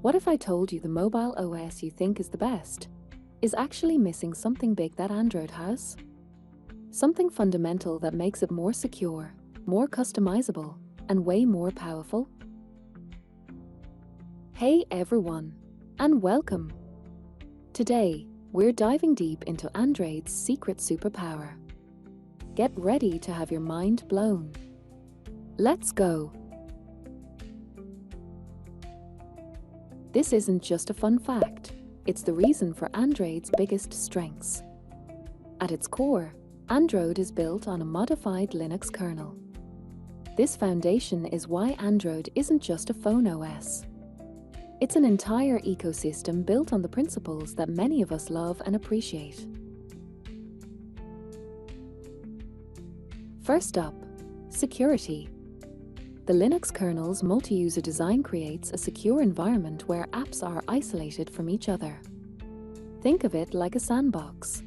What if I told you the mobile OS you think is the best is actually missing something big that Android has? Something fundamental that makes it more secure, more customizable, and way more powerful? Hey everyone, and welcome! Today, we're diving deep into Android's secret superpower. Get ready to have your mind blown. Let's go! This isn't just a fun fact, it's the reason for Android's biggest strengths. At its core, Android is built on a modified Linux kernel. This foundation is why Android isn't just a phone OS. It's an entire ecosystem built on the principles that many of us love and appreciate. First up, security. The Linux kernel's multi-user design creates a secure environment where apps are isolated from each other. Think of it like a sandbox.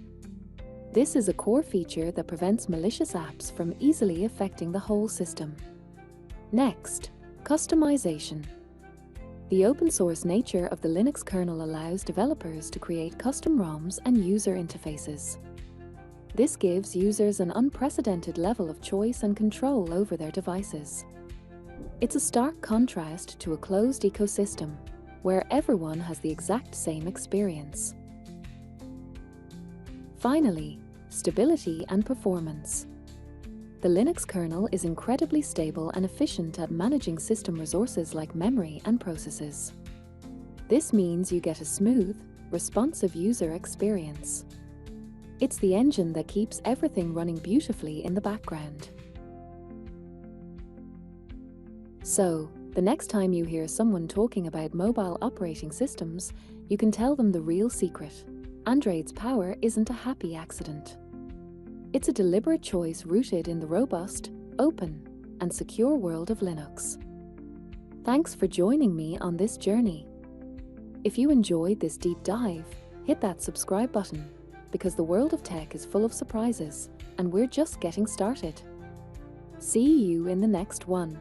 This is a core feature that prevents malicious apps from easily affecting the whole system. Next, customization. The open-source nature of the Linux kernel allows developers to create custom ROMs and user interfaces. This gives users an unprecedented level of choice and control over their devices. It's a stark contrast to a closed ecosystem, where everyone has the exact same experience. Finally, stability and performance. The Linux kernel is incredibly stable and efficient at managing system resources like memory and processes. This means you get a smooth, responsive user experience. It's the engine that keeps everything running beautifully in the background. So, the next time you hear someone talking about mobile operating systems, you can tell them the real secret. Android's power isn't a happy accident. It's a deliberate choice rooted in the robust, open, and secure world of Linux. Thanks for joining me on this journey. If you enjoyed this deep dive, hit that subscribe button, because the world of tech is full of surprises, and we're just getting started. See you in the next one.